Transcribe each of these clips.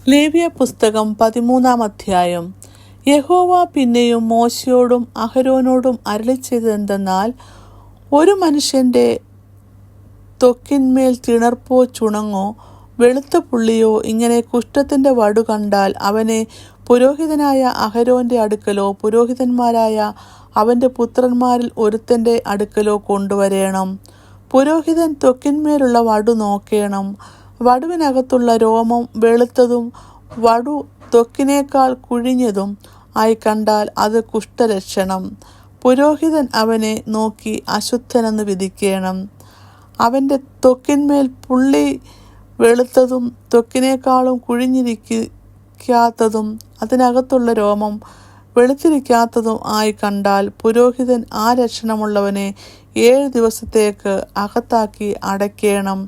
ലേവ്യ പുസ്തകം 13-ാം അധ്യായം. യഹോവ പിന്നെയും മോശയോടും അഹരോനോടും അരുളിച്ചെയ്തതെന്തെന്നാൽ, ഒരു മനുഷ്യന്റെ ത്വക്കിന്മേൽ തിണർപ്പോ ചുണങ്ങോ വെളുത്ത പുള്ളിയോ ഇങ്ങനെ കുഷ്ഠത്തിന്റെ വടു കണ്ടാൽ അവനെ പുരോഹിതനായ അഹരോന്റെ അടുക്കലോ പുരോഹിതന്മാരായ അവന്റെ പുത്രന്മാരിൽ ഒരുത്തന്റെ അടുക്കലോ കൊണ്ടുവരേണം. പുരോഹിതൻ ത്വക്കിന്മേലുള്ള വടു നോക്കേണം. വടുവിനകത്തുള്ള രോമം വെളുത്തതും വടു ത്വക്കിനേക്കാൾ കുഴിഞ്ഞതും ആയി കണ്ടാൽ അത് കുഷ്ഠലക്ഷണം. പുരോഹിതൻ അവനെ നോക്കി അശുദ്ധനെന്ന് വിധിക്കണം. അവന്റെ ത്വക്കിന്മേൽ പുള്ളി വെളുത്തതും ത്വക്കിനേക്കാളും കുഴിഞ്ഞിരിക്കാത്തതും അതിനകത്തുള്ള രോമം വെളുത്തിരിക്കാത്തതും ആയി കണ്ടാൽ പുരോഹിതൻ ആ ലക്ഷണമുള്ളവനെ 7 ദിവസത്തേക്ക് അകത്താക്കി അടയ്ക്കണം.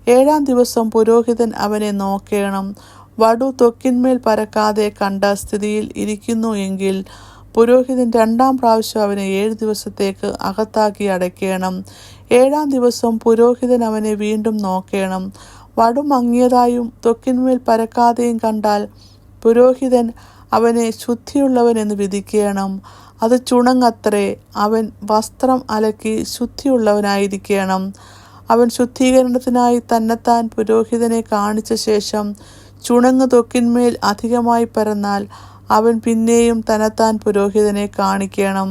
7-ാം ദിവസം പുരോഹിതൻ അവനെ നോക്കേണം. വടു ത്വക്കിന്മേൽ പരക്കാതെ കണ്ട സ്ഥിതിയിൽ ഇരിക്കുന്നു എങ്കിൽ പുരോഹിതൻ 2-ാം പ്രാവശ്യം അവനെ 7 ദിവസത്തേക്ക് അകത്താക്കി അടയ്ക്കണം. 7-ാം ദിവസം പുരോഹിതൻ അവനെ വീണ്ടും നോക്കേണം. വടു മങ്ങിയതായും ത്വക്കിന്മേൽ പരക്കാതെയും കണ്ടാൽ പുരോഹിതൻ അവനെ ശുദ്ധിയുള്ളവൻ എന്ന് വിധിക്കണം. അത് ചുണങ്ങത്രേ. അവൻ വസ്ത്രം അലക്കി ശുദ്ധിയുള്ളവനായിരിക്കണം. അവൻ ശുദ്ധീകരണത്തിനായി തന്നെത്താൻ പുരോഹിതനെ കാണിച്ച ശേഷം ചുണങ്ങ് ത്വക്കിന്മേൽ അധികമായി പരന്നാൽ അവൻ പിന്നെയും തന്നെത്താൻ പുരോഹിതനെ കാണിക്കണം.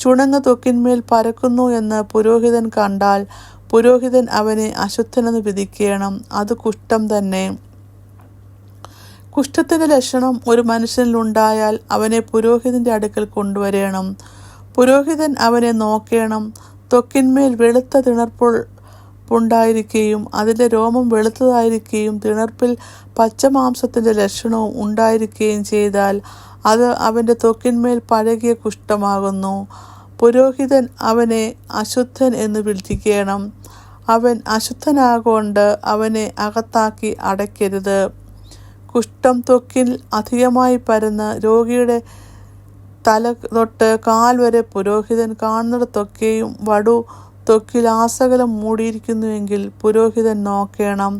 ചുണങ്ങ് ത്വക്കിന്മേൽ പരക്കുന്നു എന്ന് പുരോഹിതൻ കണ്ടാൽ പുരോഹിതൻ അവനെ അശുദ്ധനെന്ന് വിധിക്കണം. അത് കുഷ്ഠം തന്നെ. കുഷ്ഠത്തിന്റെ ലക്ഷണം ഒരു മനുഷ്യനിലുണ്ടായാൽ അവനെ പുരോഹിതന്റെ അടുക്കൽ കൊണ്ടുവരേണം. പുരോഹിതൻ അവനെ നോക്കേണം. ത്വക്കിന്മേൽ വെളുത്ത തിണർപ്പുണ്ടായിരിക്കുകയും അതിൻ്റെ രോമം വെളുത്തതായിരിക്കുകയും തിണർപ്പിൽ പച്ചമാംസത്തിന്റെ ലക്ഷണവും ഉണ്ടായിരിക്കുകയും ചെയ്താൽ അത് അവന്റെ ത്വക്കിന്മേൽ പഴകിയ കുഷ്ഠമാകുന്നു. പുരോഹിതൻ അവനെ അശുദ്ധൻ എന്ന് വിധിക്കണം. അവൻ അശുദ്ധനാകൊണ്ട് അവനെ അകത്താക്കി അടയ്ക്കരുത്. കുഷ്ഠം ത്വക്കിൽ അധികമായി പരന്ന് രോഗിയുടെ തല തൊട്ട് കാൽ വരെ പുരോഹിതൻ കാണുന്നിടത്തൊക്കെയും വടു ത്വക്കിൽ ആസകലം മൂടിയിരിക്കുന്നുവെങ്കിൽ പുരോഹിതൻ നോക്കേണം.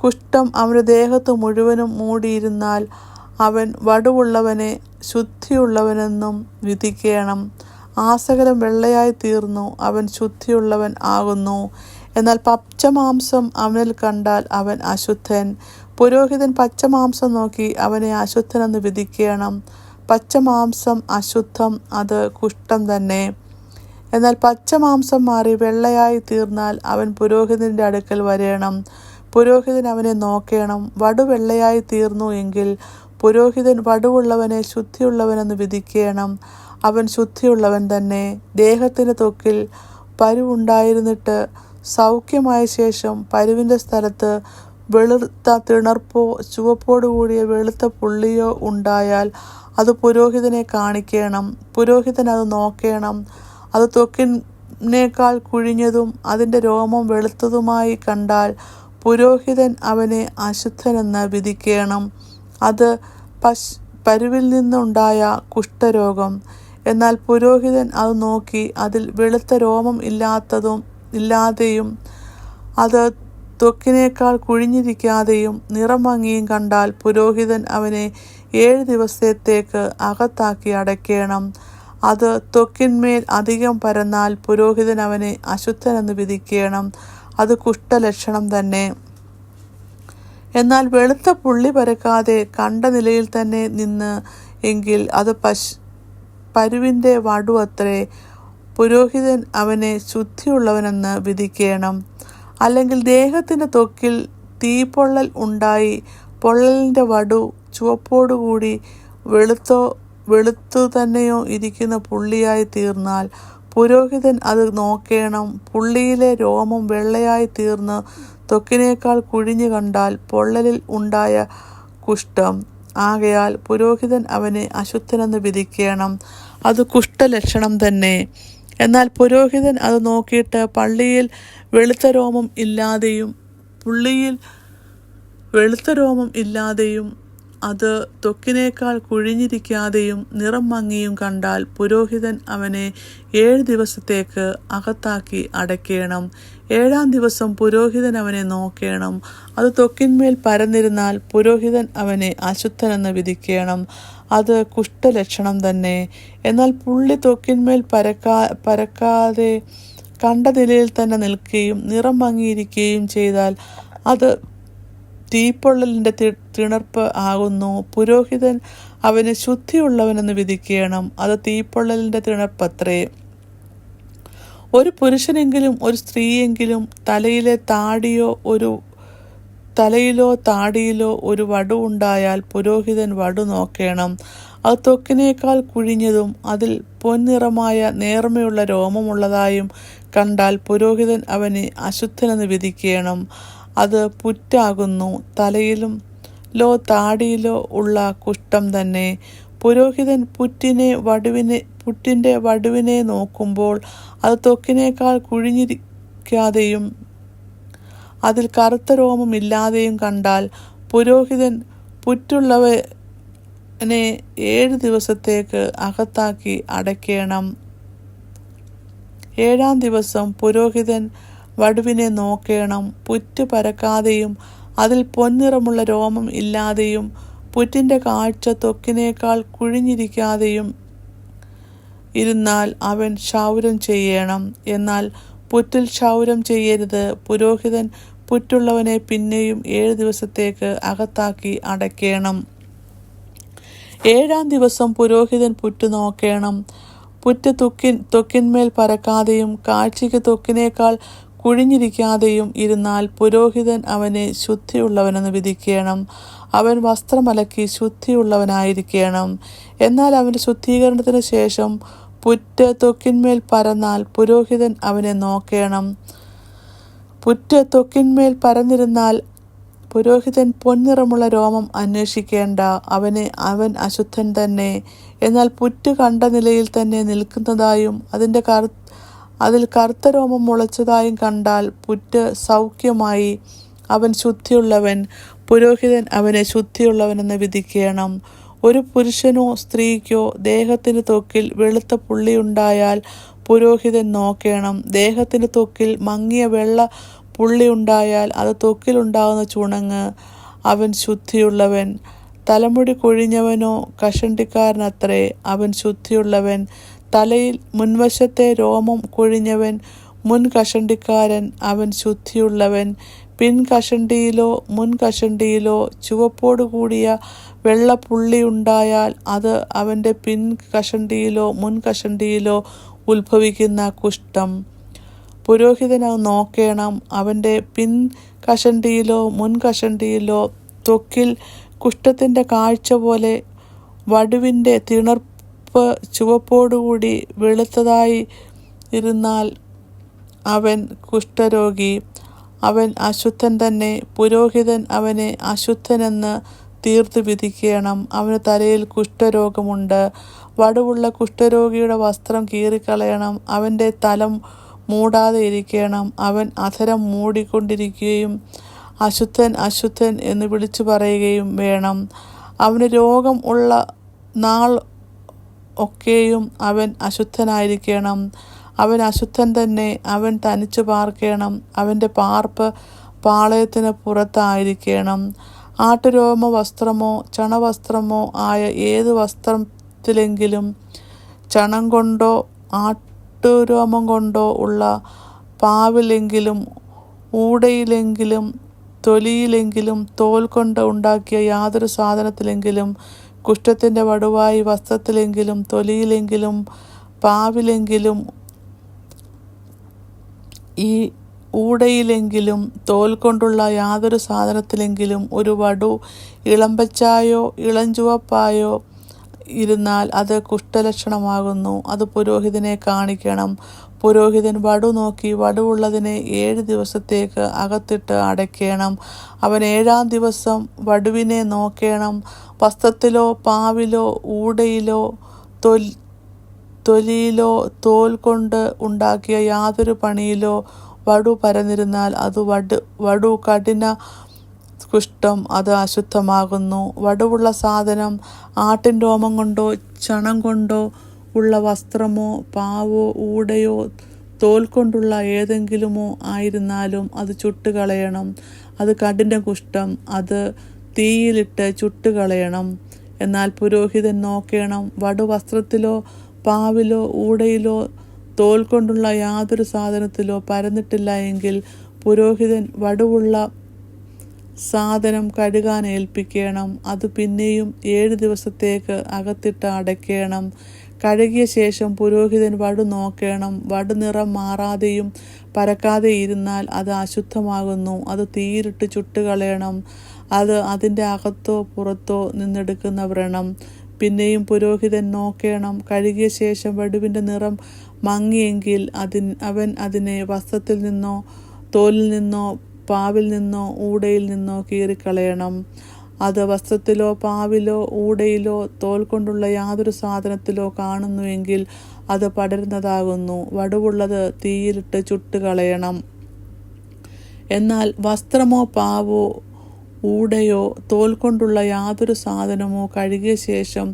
കുഷ്ഠം അവൻ്റെ ദേഹത്ത് മുഴുവനും മൂടിയിരുന്നാൽ അവൻ വടുവുള്ളവനെ ശുദ്ധിയുള്ളവനെന്നും വിധിക്കണം. ആസകലം വെള്ളയായി തീർന്നു അവൻ ശുദ്ധിയുള്ളവൻ ആകുന്നു. എന്നാൽ പച്ചമാംസം അവനിൽ കണ്ടാൽ അവൻ അശുദ്ധൻ. പുരോഹിതൻ പച്ചമാംസം നോക്കി അവനെ അശുദ്ധനെന്ന് വിധിക്കണം. പച്ചമാംസം അശുദ്ധം, അത് കുഷ്ഠം തന്നെ. എന്നാൽ പച്ചമാംസം മാറി വെള്ളയായി തീർന്നാൽ അവൻ പുരോഹിതന്റെ അടുക്കൽ വരേണം. പുരോഹിതൻ അവനെ നോക്കേണം. വടു വെള്ളയായി തീർന്നു എങ്കിൽ പുരോഹിതൻ വടുവുള്ളവനെ ശുദ്ധിയുള്ളവനെന്ന് വിധിക്കണം. അവൻ ശുദ്ധിയുള്ളവൻ തന്നെ. ദേഹത്തിന് ത്വക്കിൽ പരുവുണ്ടായിരുന്നിട്ട് സൗഖ്യമായ ശേഷം പരുവിൻ്റെ സ്ഥലത്ത് വെളുത്ത തിണർപ്പോ ചുവപ്പോടുകൂടിയ വെളുത്ത പുള്ളിയോ ഉണ്ടായാൽ അത് പുരോഹിതനെ കാണിക്കണം. പുരോഹിതൻ അത് നോക്കേണം. അത് ത്വക്കിനേക്കാൾ കുഴിഞ്ഞതും അതിൻ്റെ രോമം വെളുത്തതുമായി കണ്ടാൽ പുരോഹിതൻ അവനെ അശുദ്ധനെന്ന് വിധിക്കണം. അത് പരുവിൽ നിന്നുണ്ടായ കുഷ്ഠരോഗം. എന്നാൽ പുരോഹിതൻ അത് നോക്കി അതിൽ വെളുത്ത രോമം ഇല്ലാതെയും അത് ത്വക്കിനേക്കാൾ കുഴിഞ്ഞിരിക്കാതെയും നിറം മങ്ങിയും കണ്ടാൽ പുരോഹിതൻ അവനെ 7 ദിവസത്തേക്ക് അകത്താക്കി അടയ്ക്കണം. അത് ത്വക്കിന്മേൽ അധികം പരന്നാൽ പുരോഹിതൻ അവനെ അശുദ്ധനെന്ന് വിധിക്കണം. അത് കുഷ്ഠലക്ഷണം തന്നെ. എന്നാൽ വെളുത്ത പുള്ളി പരക്കാതെ കണ്ട നിലയിൽ തന്നെ നിന്ന് എങ്കിൽ അത് പരുവിൻ്റെ വടു അത്രേ. പുരോഹിതൻ അവനെ ശുദ്ധിയുള്ളവനെന്ന് വിധിക്കണം. അല്ലെങ്കിൽ ദേഹത്തിൻ്റെ ത്വക്കിൽ തീപ്പൊള്ളൽ ഉണ്ടായി പൊള്ളലിൻ്റെ വടു ചുവപ്പോടുകൂടി വെളുത്തു തന്നെയോ ഇരിക്കുന്ന പുള്ളിയായി തീർന്നാൽ പുരോഹിതൻ അത് നോക്കേണം. പുള്ളിയിലെ രോമം വെള്ളയായി തീർന്ന് ത്വക്കിനേക്കാൾ കുഴിഞ്ഞു കണ്ടാൽ പൊള്ളലിൽ ഉണ്ടായ കുഷ്ഠം. ആകയാൽ പുരോഹിതൻ അവനെ അശുദ്ധനെന്ന് വിധിക്കണം. അത് കുഷ്ഠലക്ഷണം തന്നെ. എന്നാൽ പുരോഹിതൻ അത് നോക്കിയിട്ട് പള്ളിയിൽ വെളുത്ത രോമം ഇല്ലാതെയും പുള്ളിയിൽ വെളുത്ത രോമം ഇല്ലാതെയും അത് ത്വക്കിനേക്കാൾ കുഴിഞ്ഞിരിക്കാതെയും നിറം മങ്ങിയും കണ്ടാൽ പുരോഹിതൻ അവനെ 7 ദിവസത്തേക്ക് അകത്താക്കി അടയ്ക്കണം. 7-ാം ദിവസം പുരോഹിതൻ അവനെ നോക്കേണം. അത് ത്വക്കിന്മേൽ പരന്നിരുന്നാൽ പുരോഹിതൻ അവനെ അശുദ്ധനെന്ന് വിധിക്കണം. അത് കുഷ്ഠലക്ഷണം തന്നെ. എന്നാൽ പുള്ളി ത്വക്കിന്മേൽ പരക്കാതെ കണ്ട നിലയിൽ തന്നെ നിൽക്കുകയും നിറം മങ്ങിയിരിക്കുകയും ചെയ്താൽ അത് തീപ്പൊള്ളലിൻ്റെ തിണർപ്പ് ആകുന്നു. പുരോഹിതൻ അവന് ശുദ്ധിയുള്ളവനെന്ന് വിധിക്കണം. അത് തീപ്പൊള്ളലിൻ്റെ തിണർപ്പത്രേ. ഒരു പുരുഷനെങ്കിലും ഒരു സ്ത്രീയെങ്കിലും തലയിലോ താടിയിലോ ഒരു വടു ഉണ്ടായാൽ പുരോഹിതൻ വടു നോക്കണം. അത് ത്വക്കിനേക്കാൾ കുഴിഞ്ഞതും അതിൽ പൊൻനിറമായ നേർമയുള്ള രോമമുള്ളതായും കണ്ടാൽ പുരോഹിതൻ അവനെ അശുദ്ധനെന്ന് വിധിക്കണം. അത് പുറ്റാകുന്നു. തലയിലോ താടിയിലോ ഉള്ള കുഷ്ഠം തന്നെ. പുരോഹിതൻ പുറ്റിൻ്റെ വടുവിനെ നോക്കുമ്പോൾ അത് ത്വക്കിനേക്കാൾ കുഴിഞ്ഞിരിക്കാതെയും അതിൽ കറുത്ത രോമമില്ലാതെയും കണ്ടാൽ പുരോഹിതൻ പുറ്റുള്ളവനെ 7 ദിവസത്തേക്ക് അകത്താക്കി അടയ്ക്കണം. 7-ാം ദിവസം പുരോഹിതൻ വടുവിനെ നോക്കണം. പുറ്റ് പരക്കാതെയും അതിൽ പൊൻനിറമുള്ള രോമം ഇല്ലാതെയും പുറ്റിൻ്റെ കാഴ്ച ത്വക്കിനേക്കാൾ കുഴിഞ്ഞിരിക്കാതെയും ഇരുന്നാൽ അവൻ ക്ഷൗരം ചെയ്യണം. എന്നാൽ പുറ്റിൽ ക്ഷൗരം ചെയ്യരുത്. പുരോഹിതൻ പുറ്റുള്ളവനെ പിന്നെയും 7 ദിവസത്തേക്ക് അകത്താക്കി അടയ്ക്കണം. 7-ാം ദിവസം പുരോഹിതൻ പുറ്റ് നോക്കണം. പുറ്റ് ത്വക്കിന്മേൽ പരക്കാതെയും കാഴ്ചയ്ക്ക് ത്വക്കിനേക്കാൾ കുഴിഞ്ഞിരിക്കാതെയും ഇരുന്നാൽ പുരോഹിതൻ അവനെ ശുദ്ധിയുള്ളവനെന്ന് വിധിക്കണം. അവൻ വസ്ത്രമലക്കി ശുദ്ധിയുള്ളവനായിരിക്കണം. എന്നാൽ അവൻ്റെ ശുദ്ധീകരണത്തിന് ശേഷം പുറ്റ് ത്വക്കിന്മേൽ പരന്നാൽ പുരോഹിതൻ അവനെ നോക്കണം. പുറ്റ് ത്വക്കിന്മേൽ പരന്നിരുന്നാൽ പുരോഹിതൻ പൊൻനിറമുള്ള രോമം അന്വേഷിക്കേണ്ട. അവൻ അശുദ്ധൻ തന്നെ. എന്നാൽ പുറ്റ് കണ്ട നിലയിൽ തന്നെ നിൽക്കുന്നതായും അതിൽ കറുത്ത രോമം മുളച്ചതായും കണ്ടാൽ പുറ്റ് സൗഖ്യമായി, അവൻ ശുദ്ധിയുള്ളവൻ. പുരോഹിതൻ അവനെ ശുദ്ധിയുള്ളവനെന്ന് വിധിക്കണം. ഒരു പുരുഷനോ സ്ത്രീക്കോ ദേഹത്തിന് ത്വക്കിൽ വെളുത്ത പുള്ളിയുണ്ടായാൽ പുരോഹിതൻ നോക്കണം. ദേഹത്തിന് ത്വക്കിൽ മങ്ങിയ വെള്ള പുള്ളിയുണ്ടായാൽ അത് ത്വക്കിലുണ്ടാകുന്ന ചുണങ്ങ്, അവൻ ശുദ്ധിയുള്ളവൻ. തലമുടി കൊഴിഞ്ഞവനോ കഷണ്ടിക്കാരനത്രേ, അവൻ ശുദ്ധിയുള്ളവൻ. തലയിൽ മുൻവശത്തെ രോമം കൊഴിഞ്ഞവൻ മുൻകഷണ്ടിക്കാരൻ, അവൻ ശുദ്ധിയുള്ളവൻ. പിൻകഷണ്ടിയിലോ മുൻകഷണ്ടിയിലോ ചുവപ്പോടുകൂടിയ വെള്ളപ്പുള്ളി ഉണ്ടായാൽ അത് അവൻ്റെ പിൻകഷണ്ടിയിലോ മുൻകഷണ്ടിയിലോ ഉത്ഭവിക്കുന്ന കുഷ്ഠം. പുരോഹിതൻ അത് നോക്കണം. അവൻ്റെ പിൻകഷണ്ടിയിലോ മുൻകഷണ്ടിയിലോ ത്വക്കിൽ കുഷ്ഠത്തിൻ്റെ കാഴ്ച പോലെ വടുവിൻ്റെ തിണർപ്പ് ചുവപ്പോടുകൂടി വെളുത്തതായി ഇരുന്നാൽ അവൻ കുഷ്ഠരോഗി, അവൻ അശുദ്ധൻ തന്നെ. പുരോഹിതൻ അവനെ അശുദ്ധനെന്ന് തീർത്തു വിധിക്കണം. അവന് തലയിൽ കുഷ്ഠരോഗമുണ്ട്. വടുവുള്ള കുഷ്ഠരോഗിയുടെ വസ്ത്രം കീറിക്കളയണം. അവൻ്റെ തല മൂടാതെ ഇരിക്കണം. അവൻ അധരം മൂടിക്കൊണ്ടിരിക്കുകയും അശുദ്ധൻ അശുദ്ധൻ എന്ന് വിളിച്ചു പറയുകയും വേണം. അവന് രോഗം ഉള്ള നാൾ ഒക്കെയും അവൻ അശുദ്ധനായിരിക്കണം. അവൻ അശുദ്ധൻ തന്നെ. അവൻ തനിച്ചു പാർക്കണം. അവൻ്റെ പാർപ്പ് പാളയത്തിന് പുറത്തായിരിക്കണം. ആട്ടുരോമ വസ്ത്രമോ ചണവസ്ത്രമോ ആയ ഏത് വസ്ത്രത്തിലെങ്കിലും ചണം കൊണ്ടോ ആട്ടുരോമം കൊണ്ടോ ഉള്ള പാവിലെങ്കിലും ഊടയിലെങ്കിലും തൊലിയിലെങ്കിലും തോൽ കൊണ്ട് ഉണ്ടാക്കിയ യാതൊരു സാധനത്തിലെങ്കിലും കുഷ്ഠത്തിൻ്റെ വടുവായി വസ്ത്രത്തിലെങ്കിലും തൊലിയിലെങ്കിലും പാവിലെങ്കിലും ഈ ഊടയിലെങ്കിലും തോൽ കൊണ്ടുള്ള യാതൊരു സാധനത്തിലെങ്കിലും ഒരു വടു ഇളമ്പച്ചായോ ഇളഞ്ചുവപ്പായോ ഇരുന്നാൽ അത് കുഷ്ഠലക്ഷണമാകുന്നു. അത് പുരോഹിതനെ കാണിക്കണം. പുരോഹിതൻ വടു നോക്കി വടുവുള്ളതിനെ 7 ദിവസത്തേക്ക് അകത്തിട്ട് അടയ്ക്കണം. അവൻ 7-ാം ദിവസം വടുവിനെ നോക്കണം. വസ്ത്രത്തിലോ പാവിലോ ഊടയിലോ തൊലിയിലോ തോൽ കൊണ്ട് ഉണ്ടാക്കിയ യാതൊരു പണിയിലോ വടു പരന്നിരുന്നാൽ അത് വടു കഠിന കുഷ്ഠം, അത് അശുദ്ധമാകുന്നു. വടുവുള്ള സാധനം ആട്ടിൻ രോമം കൊണ്ടോ ചണം കൊണ്ടോ ഉള്ള വസ്ത്രമോ പാവോ ഊടയോ തോൽ കൊണ്ടുള്ള ഏതെങ്കിലുമോ ആയിരുന്നാലും അത് ചുട്ടുകളയണം. അത് കഠിന കുഷ്ഠം, അത് തീയിലിട്ട് ചുട്ടുകളയണം. എന്നാൽ പുരോഹിതൻ നോക്കേണം, വടുവസ്ത്രത്തിലോ പാവിലോ ഊടയിലോ തോൽ കൊണ്ടുള്ള യാതൊരു സാധനത്തിലോ പരന്നിട്ടില്ല എങ്കിൽ പുരോഹിതൻ വടുവുള്ള സാധനം കഴുകാൻ ഏൽപ്പിക്കണം. അത് പിന്നെയും 7 ദിവസത്തേക്ക് അകത്തിട്ട് അടയ്ക്കണം. കഴുകിയ ശേഷം പുരോഹിതൻ വടു നോക്കണം. വടു നിറം മാറാതെയും പരക്കാതെ ഇരുന്നാൽ അത് അശുദ്ധമാകുന്നു. അത് തീയിലിട്ട് ചുട്ടുകളയണം. അത് അതിൻ്റെ അകത്തോ പുറത്തോ നിന്നെടുക്കുന്ന വ്രണം. പിന്നെയും പുരോഹിതൻ നോക്കണം. കഴുകിയ ശേഷം വടുവിൻ്റെ നിറം മങ്ങിയെങ്കിൽ അവൻ അതിനെ വസ്ത്രത്തിൽ നിന്നോ തോലിൽ നിന്നോ പാവിൽ നിന്നോ ഊടയിൽ നിന്നോ കീറിക്കളയണം. അത് വസ്ത്രത്തിലോ പാവിലോ ഊടയിലോ തോൽ കൊണ്ടുള്ള യാതൊരു സാധനത്തിലോ കാണുന്നുവെങ്കിൽ അത് പടരുന്നതാകുന്നു. വടുവുള്ളത് തീയിലിട്ട് ചുട്ടുകളയണം. എന്നാൽ വസ്ത്രമോ പാവോ ഊടയോ തോൽ കൊണ്ടുള്ള യാതൊരു സാധനമോ കഴുകിയ ശേഷം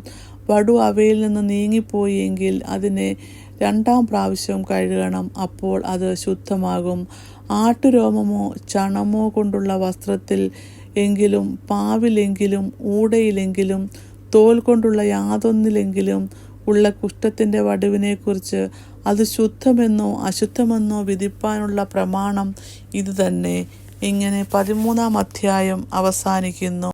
വടു അവയിൽ നിന്ന് നീങ്ങിപ്പോയി എങ്കിൽ അതിനെ 2-ാം പ്രാവശ്യം കഴുകണം. അപ്പോൾ അത് ശുദ്ധമാകും. ആട്ടുരോമമോ ചണമോ കൊണ്ടുള്ള വസ്ത്രത്തിൽ എങ്കിലും പാവിലെങ്കിലും ഊടയിലെങ്കിലും തോൽ കൊണ്ടുള്ള യാതൊന്നിലെങ്കിലും ഉള്ള കുഷ്ഠത്തിൻ്റെ വടുവിനെക്കുറിച്ച് അത് ശുദ്ധമെന്നോ അശുദ്ധമെന്നോ വിധിപ്പാനുള്ള പ്രമാണം ഇതുതന്നെ. ഇങ്ങനെ 13-ാം അധ്യായം അവസാനിക്കുന്നു.